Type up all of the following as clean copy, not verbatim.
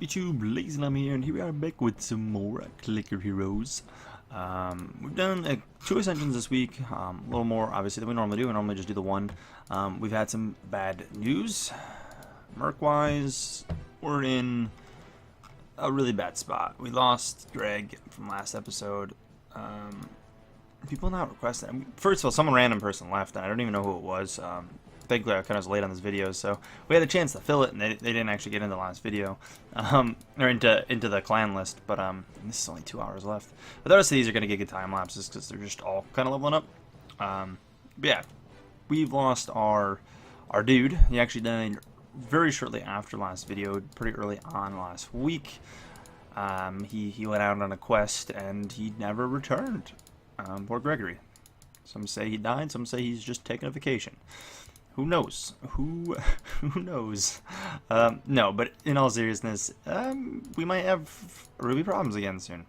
YouTube, LazeeLlama here, and here we are back with some more Clicker Heroes. We've done 2 Ascensions this week, a little more obviously than we normally do. We normally just do the one. We've had some bad news. Merc-wise, we're in a really bad spot. We lost Greg from last episode. People not requesting. First of all, some random person left, and I don't even know who it was. Thankfully, I kind of was late on this video, so we had a chance to fill it, and they didn't actually get into the last video, or into the clan list. But this is only 2 hours left. But the rest of these are going to get good time lapses because they're just all kind of leveling up. But yeah, we've lost our dude. He actually died very shortly after last video, pretty early on last week. He went out on a quest and he never returned. Poor Gregory. Some say he died. Some say he's just taking a vacation. Who knows? Who knows? No, but in all seriousness, we might have Ruby problems again soon.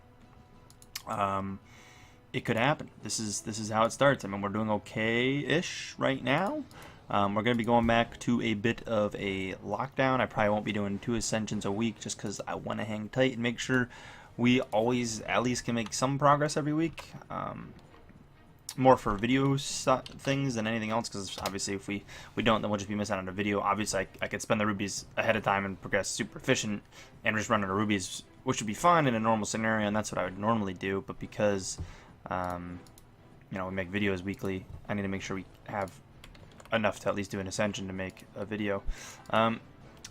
It could happen. This is how it starts. I mean, we're doing okay-ish right now. We're going to be going back to a bit of a lockdown. I probably won't be doing 2 Ascensions a week just because I want to hang tight and make sure we always at least can make some progress every week. More for video things than anything else, because obviously if we don't, then we'll just be missing out on a video. Obviously I could spend the rubies ahead of time and progress super efficient and just run out of rubies, which would be fine in a normal scenario, and that's what I would normally do. But because you know, we make videos weekly, I need to make sure we have enough to at least do an ascension to make a video. But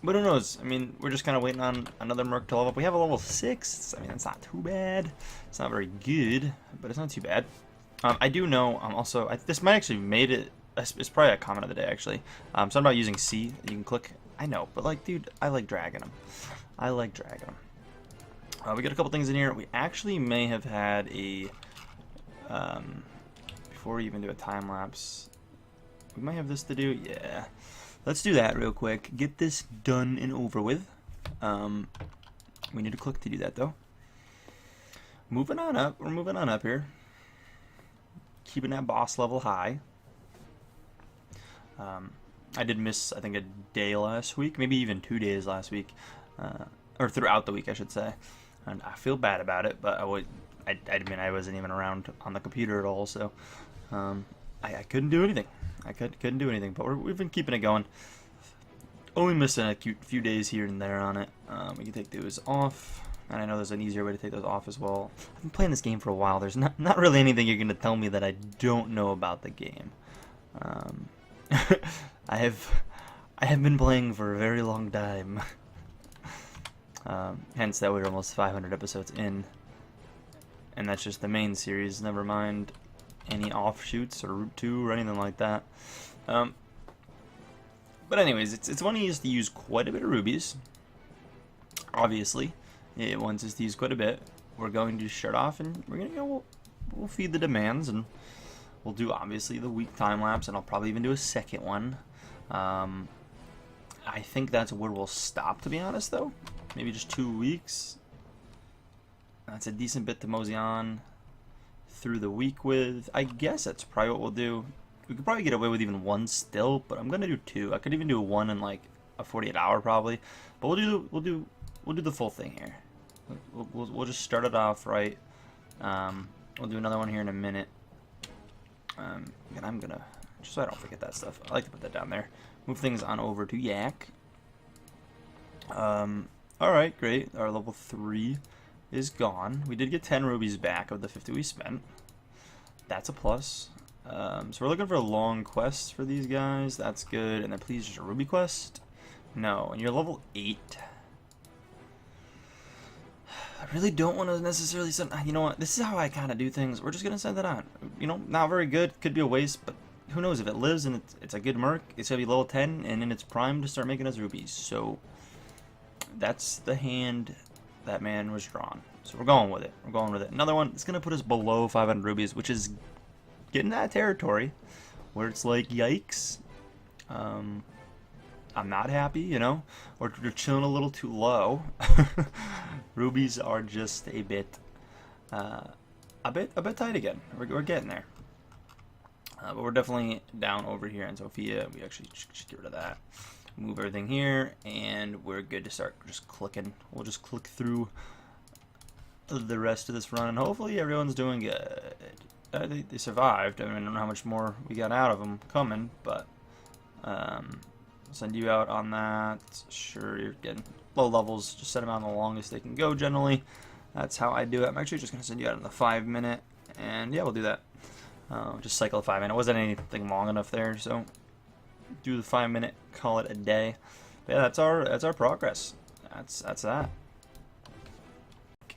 who knows? I mean, we're just kind of waiting on another Merc to level up. We have a level 6. I mean, that's not too bad. It's not very good, but it's not too bad. I do know, also, this might actually made it, it's probably a comment of the day, actually. Something about using C, you can click, I know, but like, dude, I like dragging them. I like dragging them. We got a couple things in here. We actually may have had a, before we even do a time lapse, we might have this to do, yeah. Let's do that real quick. Get this done and over with. We need to click to do that, though. Moving on up, we're moving on up here. Keeping that boss level high. I did miss, I think, a day last week, maybe even 2 days last week, or throughout the week, I should say. And I feel bad about it, but I mean, I wasn't even around on the computer at all, so I couldn't do anything. I couldn't do anything, but we've been keeping it going. Only missing a few days here and there on it. We can take those off. And I know there's an easier way to take those off as well. I've been playing this game for a while. There's not really anything you're going to tell me that I don't know about the game. I have been playing for a very long time. Hence that we're almost 500 episodes in. And that's just the main series, never mind any offshoots or Route 2 or anything like that. But anyways, it's one he used to use quite a bit of rubies. Obviously. It wants us to use quite a bit. We're going to start off, and we're gonna we'll feed the demands, and we'll do obviously the week time lapse, and I'll probably even do a second one. I think that's where we'll stop, to be honest, though. Maybe just 2 weeks. That's a decent bit to mosey on through the week with. I guess that's probably what we'll do. We could probably get away with even 1 still, but I'm gonna do 2. I could even do 1 in like a 48-hour probably, but we'll do the full thing here. We'll just start it off right. We'll do another one here in a minute. And I'm gonna, just so I don't forget that stuff, I like to put that down there. Move things on over to Yak. Alright, great. Our level 3 is gone. We did get 10 rubies back of the 50 we spent. That's a plus. So we're looking for long quests for these guys. That's good. And then please just a ruby quest. No, and you're level 8. I really don't want to necessarily send, you know what, this is how I kind of do things. We're just going to send it on. You know, not very good, could be a waste, but who knows, if it lives and it's a good merc, it's going to be level 10 and in its prime to start making us rubies. So that's the hand that man was drawn. So we're going with it. We're going with it. Another one, it's going to put us below 500 rubies, which is getting that territory where it's like, yikes. I'm not happy, you know, or we're chilling a little too low. Rubies are just a bit tight again. We're getting there, but we're definitely down over here in Sophia. We actually should get rid of that. Move everything here, and we're good to start just clicking. We'll just click through the rest of this run, and hopefully everyone's doing good. I think they survived. I mean, I don't know how much more we got out of them coming, but send you out on that. Sure, you're getting low levels. Just set them out on the longest they can go generally. That's how I do it. I'm actually just going to send you out in the 5 minute, and yeah, we'll do that. Just cycle the 5 minute. It wasn't anything long enough there, so do the 5 minute, call it a day. But yeah, that's our progress. That's that.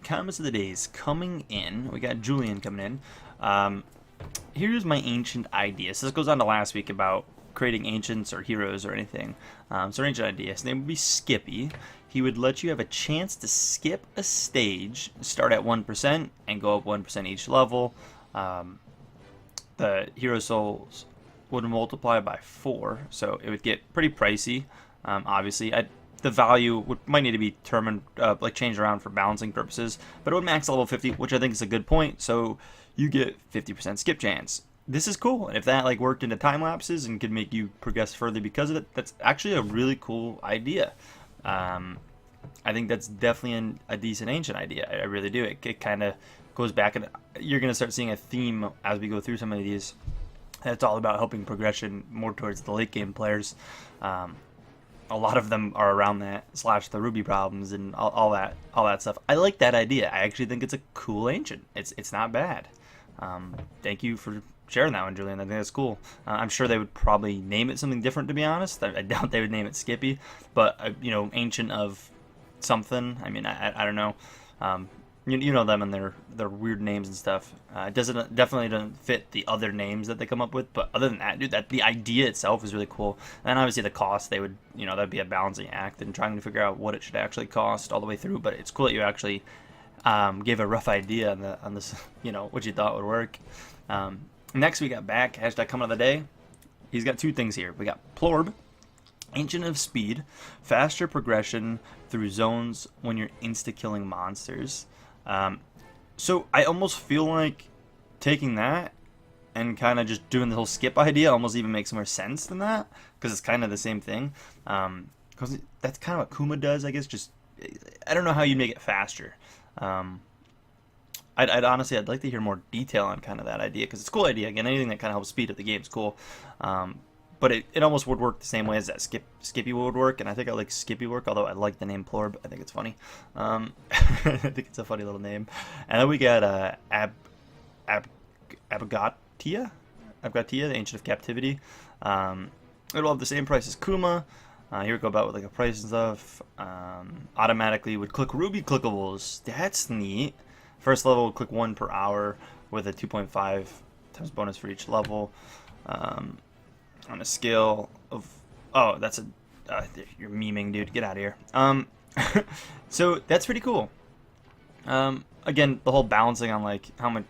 Comments of the days coming in. We got Julian coming in. Here's my ancient idea. So this goes on to last week about creating ancients or heroes or anything. So ancient idea. His name would be Skippy. He would let you have a chance to skip a stage, start at 1% and go up 1% each level. The hero souls would multiply by 4, so it would get pretty pricey. Obviously, the value might need to be determined, like changed around for balancing purposes, but it would max level 50, which I think is a good point. So you get 50% skip chance. This is cool, and if that like worked into time lapses and could make you progress further because of it, that's actually a really cool idea. I think that's definitely a decent ancient idea. I really do. It kind of goes back, and you're going to start seeing a theme as we go through some of these. It's all about helping progression more towards the late game players. A lot of them are around that / the Ruby problems and all that stuff. I like that idea. I actually think it's a cool ancient. It's not bad. Thank you for sharing that one, Julian. I think that's cool. I'm sure they would probably name it something different, to be honest. I doubt they would name it Skippy, but ancient of something. I mean, I don't know. You know them and their weird names and stuff. It definitely doesn't fit the other names that they come up with. But other than that, dude, the idea itself is really cool. And obviously the cost, they would, that'd be a balancing act and trying to figure out what it should actually cost all the way through. But it's cool that you actually gave a rough idea on this, what you thought would work. Next we got back, hashtag comment of the day. He's got 2 things here. We got Plorb, Ancient of Speed, faster progression through zones when you're insta-killing monsters. So I almost feel like taking that and kind of just doing the whole skip idea almost even makes more sense than that, because it's kind of the same thing. Because that's kind of what Kuma does, I guess. Just I don't know how you make it faster. I'd honestly, I'd like to hear more detail on kind of that idea, because it's a cool idea. Again, anything that kind of helps speed up the game is cool. But it almost would work the same way as that Skippy would work, and I think I like Skippy work, although I like the name Plorb. I think it's funny. I think it's a funny little name. And then we got Abgatia, the Ancient of Captivity. It'll have the same price as Kuma. Here we go about with like a price and stuff. Automatically would click Ruby clickables. That's neat. First level would click 1 per hour with a 2.5 times bonus for each level. On a scale of, that's you're memeing, dude. Get out of here. So that's pretty cool. Again, the whole balancing on like how much,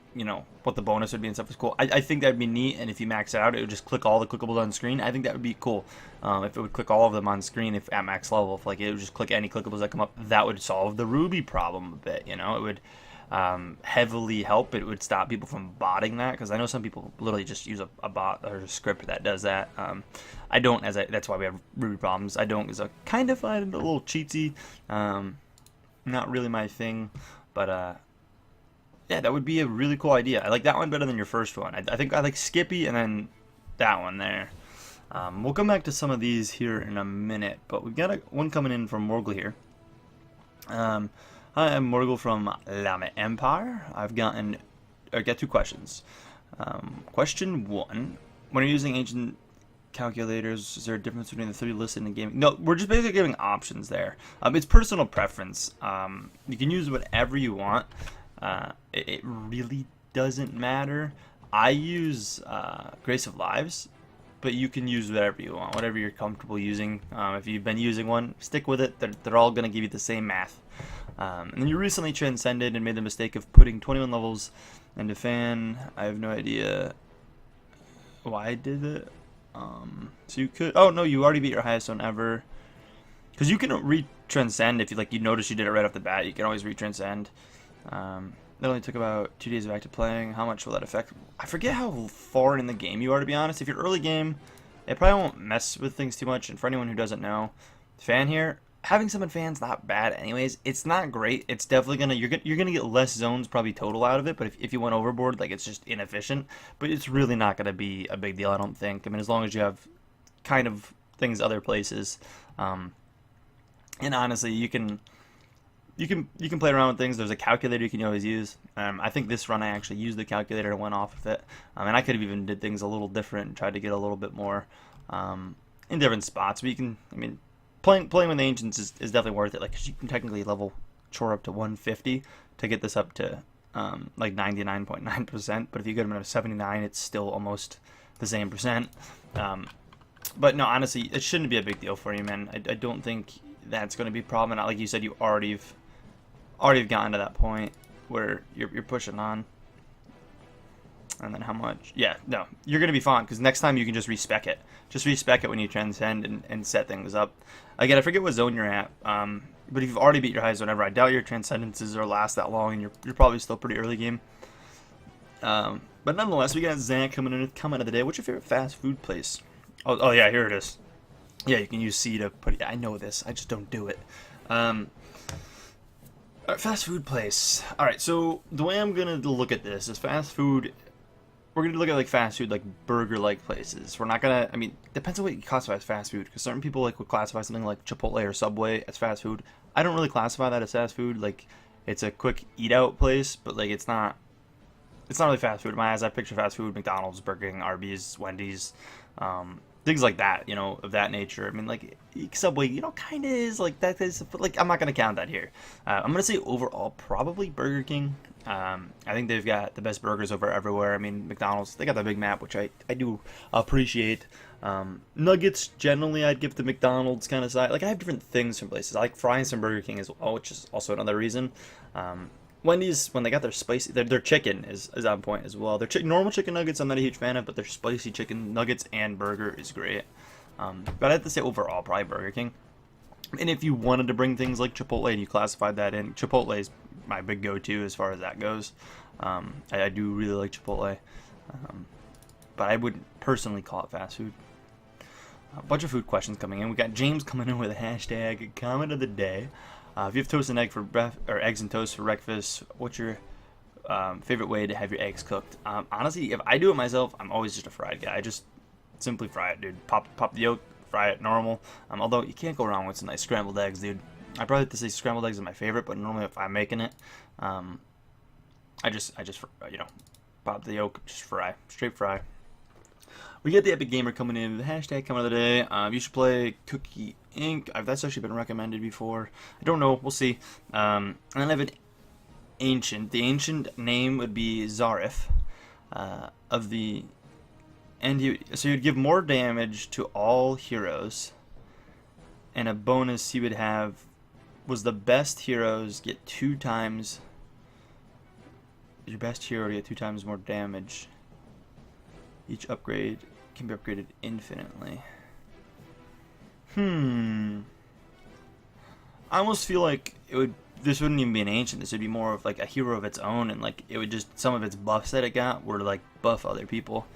what the bonus would be and stuff is cool. I think that'd be neat, and if you max it out, it would just click all the clickables on screen. I think that would be cool. If it would click all of them on screen, if at max level, if like it would just click any clickables that come up, that would solve the Ruby problem a bit. It would heavily help. It would stop people from botting that, because I know some people literally just use a bot or a script that does that. I don't, that's why we have Ruby problems. I don't, because I kind of find it a little cheatsy. Not really my thing, but yeah, that would be a really cool idea. I like that one better than your first one. I think I like Skippy and then that one there. We'll come back to some of these here in a minute, but we've got one coming in from Morgul here. Hi, I'm Morgul from Llama Empire. I've got 2 questions. Question 1: when you're using ancient calculators, is there a difference between the 3 listed in the game? No, we're just basically giving options there. It's personal preference. You can use whatever you want. It really doesn't matter. I use Grace of Lives, but you can use whatever you want, whatever you're comfortable using. If you've been using one, stick with it. They're all going to give you the same math. And then you recently transcended and made the mistake of putting 21 levels into Fan. I have no idea why I did it. So you could... Oh, no, you already beat your highest one ever. Because you can re-transcend if you notice you did it right off the bat. You can always re-transcend. It only took about 2 days of active playing. How much will that affect? I forget how far in the game you are, to be honest. If you're early game, It probably won't mess with things too much. And for anyone who doesn't know, fan here, having summon fan's not bad anyways. It's not great. It's definitely gonna you're gonna get less zones probably total out of it. But if you went overboard, like it's just inefficient. But it's really not gonna be a big deal, I don't think. I mean, as long as you have kind of things other places, and honestly, you can play around with things. There's a calculator you can always use. I think this run I actually used the calculator and went off of it. And I could have even did things a little different and tried to get a little bit more in different spots. But you can, I mean, playing with the ancients is definitely worth it. Like, 'cause you can technically level chore up to 150 to get this up to like 99.9%. But if you get them at 79, it's still almost the same percent. But no, honestly, it shouldn't be a big deal for you, man. I don't think that's going to be a problem. And like you said, you already have gotten to that point where you're pushing on. And then how much? Yeah, no, you're going to be fine, because next time you can just respec it. Just respec it when you transcend and set things up. Again, I forget what zone you're at, but if you've already beat your highest zone ever, I doubt your transcendences will last that long, and you're probably still pretty early game. But nonetheless, we got Zach coming in with comment of the day. What's your favorite fast food place? Oh yeah, here it is. Yeah, you can use C to put it. I know this, I just don't do it. Alright, fast food place. Alright, so the way I'm gonna look at this is fast food. We're gonna look at like fast food, like burger-like places. We're not gonna. I mean, depends on what you classify as fast food. Because certain people like would classify something like Chipotle or Subway as fast food. I don't really classify that as fast food. Like, it's a quick eat-out place, but like it's not. It's not really fast food in my eyes. I picture fast food: McDonald's, Burger King, Arby's, Wendy's, things like that. You know, of that nature. I mean, like Subway, you know, kind of is like that. Is like, I'm not gonna count that here. I'm gonna say overall probably Burger King. I think they've got the best burgers over everywhere. I mean, McDonald's, they got the big map, which I do appreciate. Nuggets, generally, I'd give the McDonald's kind of side. Like, I have different things from places. I like fries from Burger King as well, which is also another reason. Wendy's, when they got their spicy, their chicken is on point as well. Their normal chicken nuggets, I'm not a huge fan of, but their spicy chicken nuggets and burger is great. But I have to say overall, probably Burger King. And if you wanted to bring things like Chipotle and you classified that in, Chipotle is my big go-to as far as that goes. I do really like Chipotle, but I wouldn't personally call it fast food. A bunch of food questions coming in. We got James coming in with a hashtag comment of the day. If you have toast and egg for or eggs and toast for breakfast, what's your favorite way to have your eggs cooked? Honestly, if I do it myself, I'm always just a fried guy. I just simply fry it, dude. Pop the yolk, fry it normal. Although you can't go wrong with some nice scrambled eggs, dude. I probably have to say scrambled eggs are my favorite, but normally if I'm making it, I just you know, pop the yolk, just fry, straight fry. We get the Epic Gamer coming in with the hashtag comment of the day. You should play Cookie Inc. That's actually been recommended before. I don't know, we'll see. And then I have an ancient. The ancient name would be Zarif, of the, and so you'd give more damage to all heroes, and a bonus he would have was the best heroes get 2 times. Your best hero to get 2 times more damage. Each upgrade can be upgraded infinitely. I almost feel like this wouldn't even be an ancient. This would be more of like a hero of its own, and like it would just, some of its buffs that it got were to like buff other people.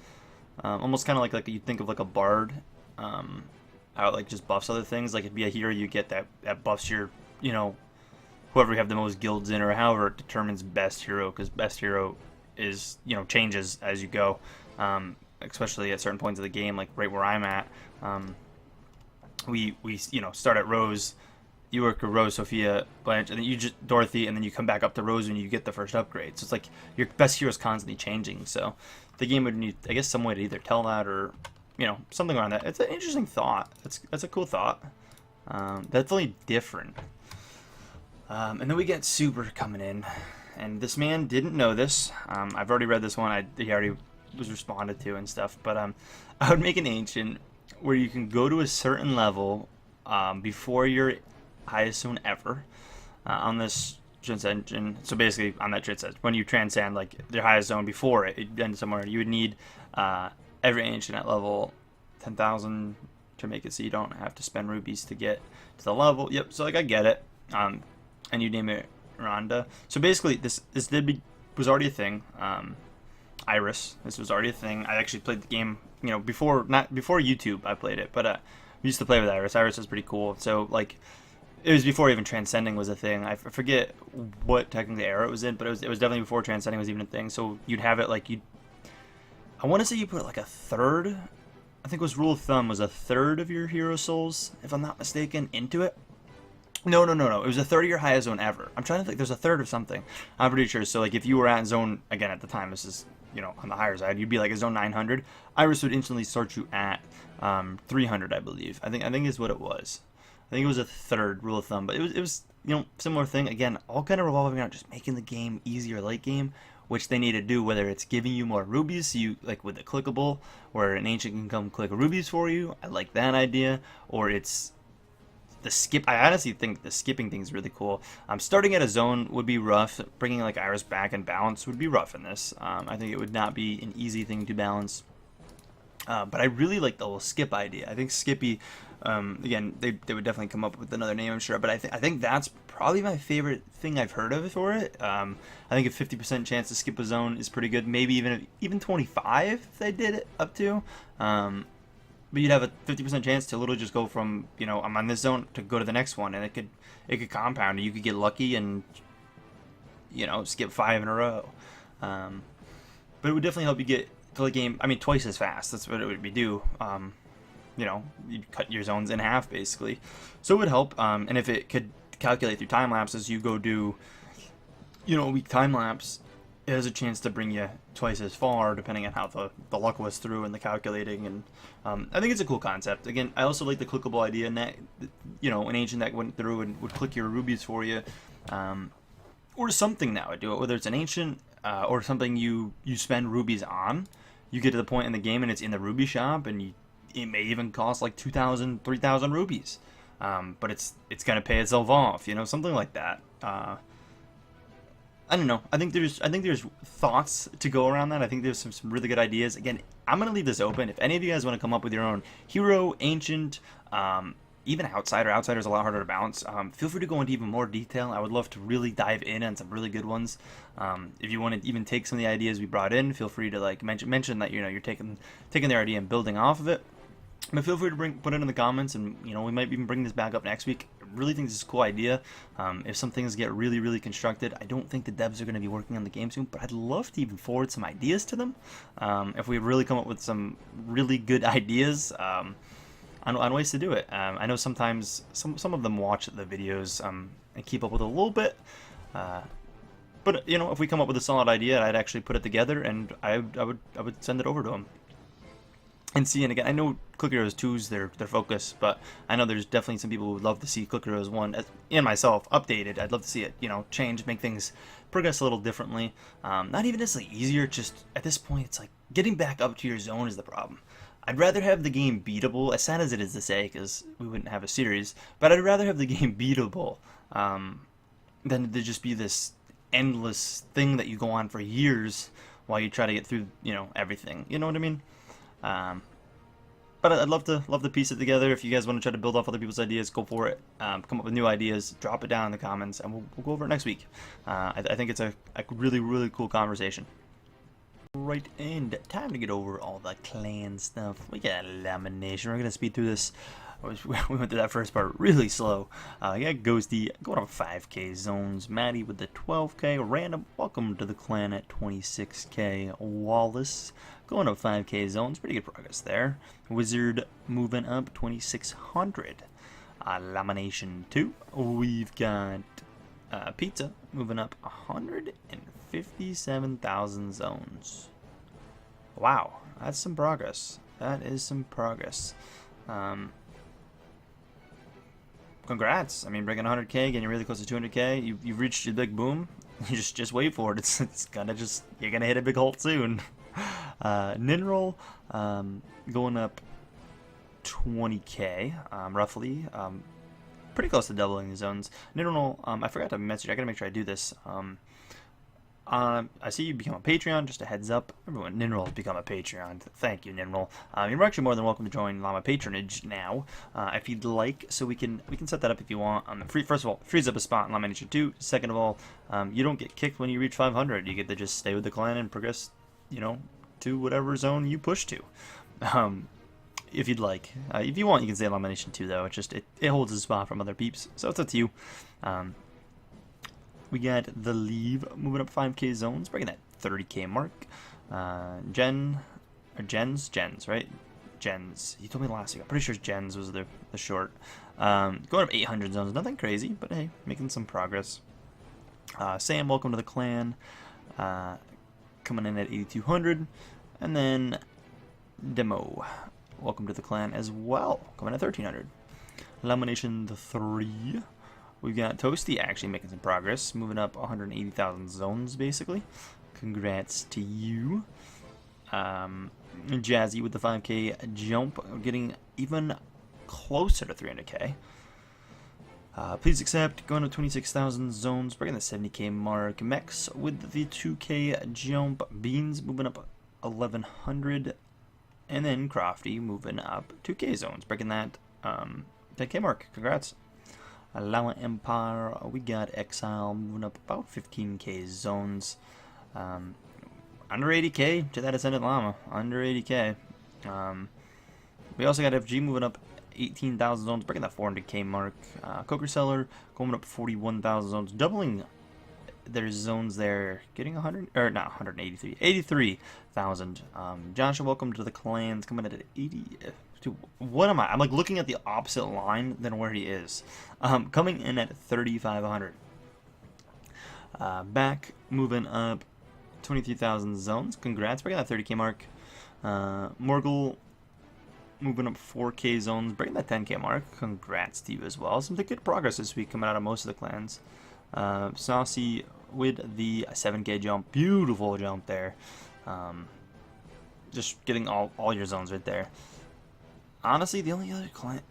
Almost kind of like you'd think of like a bard. How it like just buffs other things. Like it'd be a hero you get that buffs your, you know, whoever you have the most guilds in, or however it determines best hero, because best hero is, you know, changes as you go, especially at certain points of the game, like right where I'm at. We you know, start at Rose, you work with Rose, Sophia, Blanche, and then you just Dorothy, and then you come back up to Rose when you get the first upgrade. So it's like your best hero is constantly changing. So the game would need, I guess, some way to either tell that, or, you know, something around that. It's an interesting thought. That's a cool thought. Definitely different. And then we get Super coming in, and this man didn't know this. I've already read this one. He already was responded to and stuff. But I would make an ancient where you can go to a certain level before your highest zone ever on this transcend. So basically, on that transcend, when you transcend like your highest zone before it ends somewhere, you would need every ancient at level 10,000 to make it so you don't have to spend rubies to get to the level. Yep. So like I get it. And you name it Rhonda. So basically, this was already a thing. Iris. This was already a thing. I actually played the game, you know, before, not before YouTube I played it, but we used to play with Iris. Iris was pretty cool. So, like, it was before even Transcending was a thing. I forget what technically era it was in, but it was definitely before Transcending was even a thing. So you'd have it like I want to say you put like a third. I think it was rule of thumb was a third of your hero souls, if I'm not mistaken, into it. No. It was a third of your highest zone ever. I'm trying to think. There's a third of something. I'm pretty sure. So like if you were at zone again at the time, this is, you know, on the higher side, you'd be like a zone 900. Iris would instantly start you at 300, I believe. I think is what it was. I think it was a third rule of thumb, but it was you know, similar thing. Again, all kind of revolving around just making the game easier late game, which they need to do, whether it's giving you more rubies, so you, like with the clickable, where an ancient can come click rubies for you. I like that idea. Or it's the skip. I honestly think the skipping thing is really cool. Starting at a zone would be rough. Bringing like Iris back and balance would be rough in this. I think it would not be an easy thing to balance. But I really like the whole skip idea. I think Skippy, again, they would definitely come up with another name, I'm sure. But I think that's probably my favorite thing I've heard of for it. I think a 50% chance to skip a zone is pretty good. Maybe even 25 if they did it up to. But you'd have a 50% chance to literally just go from, you know, I'm on this zone to go to the next one, and it could compound. You could get lucky and, you know, skip 5 in a row. But it would definitely help you get to the game, I mean, twice as fast. That's what it would be do. You know, you'd cut your zones in half, basically. So it would help. And if it could calculate through time lapses, you go do, you know, a week time lapse, it has a chance to bring you twice as far, depending on how the luck was through and the calculating. And I think it's a cool concept. Again, I also like the clickable idea, and that, you know, an ancient that went through and would click your rubies for you, or something that would do it, whether it's an ancient or something you spend rubies on. You get to the point in the game and it's in the ruby shop, and it may even cost like 2,000, 3,000 rubies, but it's gonna pay itself off, you know, something like that. I don't know. I think there's thoughts to go around that. I think there's some really good ideas. Again, I'm gonna leave this open. If any of you guys want to come up with your own hero, ancient, even outsider. Outsider's a lot harder to balance. Feel free to go into even more detail. I would love to really dive in on some really good ones. If you want to even take some of the ideas we brought in, feel free to like mention that, you know, you're taking their idea and building off of it. But feel free to put it in the comments, and, you know, we might even bring this back up next week. I really think this is a cool idea. If some things get really constructed, I don't think the devs are going to be working on the game soon, but I'd love to even forward some ideas to them. If we really come up with some really good ideas, on ways to do it. I know sometimes some of them watch the videos and keep up with it a little bit, but, you know, if we come up with a solid idea, I'd actually put it together, and I would send it over to them and see. And again, I know Click Heroes 2 is their focus, but I know there's definitely some people who would love to see Click Heroes 1 and myself updated. I'd love to see it, you know, change, make things progress a little differently. Not even necessarily easier, just at this point it's like getting back up to your zone is the problem. I'd rather have the game beatable, as sad as it is to say, because we wouldn't have a series, but I'd rather have the game beatable than to just be this endless thing that you go on for years while you try to get through, you know, everything. You know what I mean? But I'd love to piece it together. If you guys want to try to build off other people's ideas, go for it. Come up with new ideas, drop it down in the comments, and we'll go over it next week. I think it's a really cool conversation. Right, and time to get over all the clan stuff. We got elimination. We're gonna speed through this. We went through that first part really slow. Yeah, Ghosty going on 5K zones. Maddie with the 12K. Random, welcome to the clan at 26K. Wallace going up 5K zones. Pretty good progress there. Wizard moving up 2600. Elimination 2. We've got Pizza moving up 157,000 zones. Wow, that's some progress. That is some progress. Congrats. I mean, breaking 100K, getting really close to 200K. You've reached your big boom. You just wait for it. It's gonna you're gonna hit a big hole soon. Ninroll going up 20K roughly. Pretty close to doubling the zones. Ninroll, I forgot to message. I gotta make sure I do this. I see you become a Patreon. Just a heads up, everyone. Ninroll has become a Patreon. Thank you, Ninroll. You're actually more than welcome to join Llama Patronage now, if you'd like. So we can set that up if you want. First of all, frees up a spot in Llama Nature 2. Second of all, you don't get kicked when you reach 500. You get to just stay with the clan and progress you know, to whatever zone you push to. If you'd like. If you want, you can say elimination 2, though. It's just, it holds a spot from other peeps, so it's up to you. We got the Leave moving up 5k zones, breaking that 30k mark. Gens, right? Gens. He told me last week. I'm pretty sure Gens was the short. Going up 800 zones, nothing crazy, but hey, making some progress. Sam, welcome to the clan. Coming in at 8,200. And then Demo, welcome to the clan as well, coming at 1,300. Elimination the 3. We've got Toasty actually making some progress, moving up 180,000 zones basically. Congrats to you. Jazzy with the 5k jump, getting even closer to 300k. Please accept, going to 26,000 zones, breaking the 70k mark. Mex with the 2k jump. Beans moving up 1,100. And then Crofty moving up 2k zones, breaking that 10k mark. Congrats. Lala Empire, we got Exile moving up about 15k zones. Under 80k to that Ascendant Llama. Under 80k. We also got FG moving up 18,000 zones, breaking that 400k mark. Coker Seller going up 41,000 zones, doubling their zones there, getting 100 or not 183, 83,000. Joshua, welcome to the clans, coming in at 80. Dude, what am I? I'm like looking at the opposite line than where he is. Coming in at 3,500. Back moving up 23,000 zones. Congrats, breaking that 30k mark. Morgul moving up 4k zones, breaking that 10k mark. Congrats to you as well. Some good progress this week coming out of most of the clans. Saucy with the 7k jump. Beautiful jump there. Just getting all your zones right there. Honestly, the only other clan...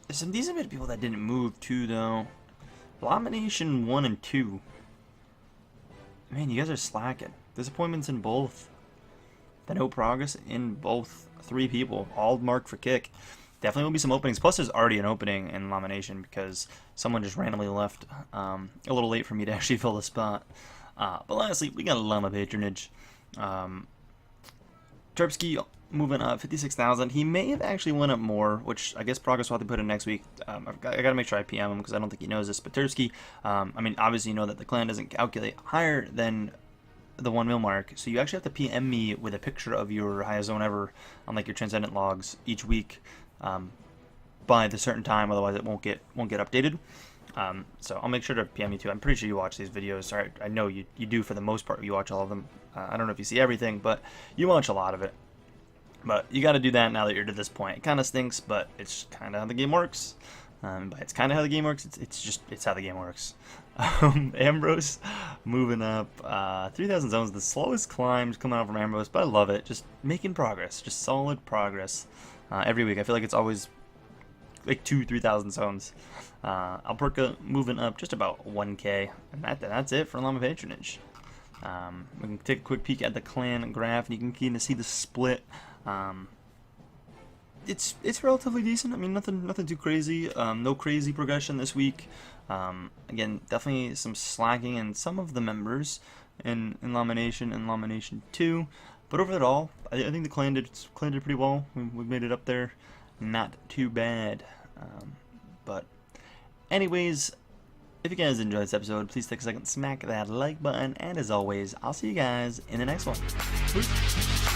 There's some decent bit of people that didn't move too, though. Abomination 1 and 2. Man, you guys are slacking. Disappointments in both. The no progress in both. 3 people, all marked for kick. Definitely will be some openings. Plus, there's already an opening in Lamination because someone just randomly left a little late for me to actually fill the spot. But lastly, we got a Llama patronage. Terpsky moving up 56,000. He may have actually went up more, which I guess progress will have to put in next week. I got to make sure I PM him because I don't think he knows this. But Terpsky, I mean, obviously you know that the clan doesn't calculate higher than the 1 mil mark, so you actually have to PM me with a picture of your highest zone ever on like your transcendent logs each week by the certain time, otherwise it won't get updated. So I'll make sure to PM you too. I'm pretty sure you watch these videos. Sorry, I know you do for the most part. You watch all of them. I don't know if you see everything, but you watch a lot of it. But you got to do that now that you're to this point. It kind of stinks, but it's kind of how the game works. But it's kind of how the game works. It's how the game works. Ambrose moving up 3,000 zones. The slowest climbs coming out from Ambrose, but I love it. Just making progress, just solid progress every week. I feel like it's always like 2,000-3,000 zones. Alperca moving up just about 1k, and that's it for Llama patronage. We can take a quick peek at the clan graph, and you can kind of see the split. It's relatively decent. I mean, nothing too crazy. No crazy progression this week. Again, definitely some slacking in some of the members in Lamination and Lamination 2. But overall, I think the clan did pretty well. We made it up there. Not too bad. But anyways, if you guys enjoyed this episode, please take a second, smack that like button, and as always, I'll see you guys in the next one. Peace.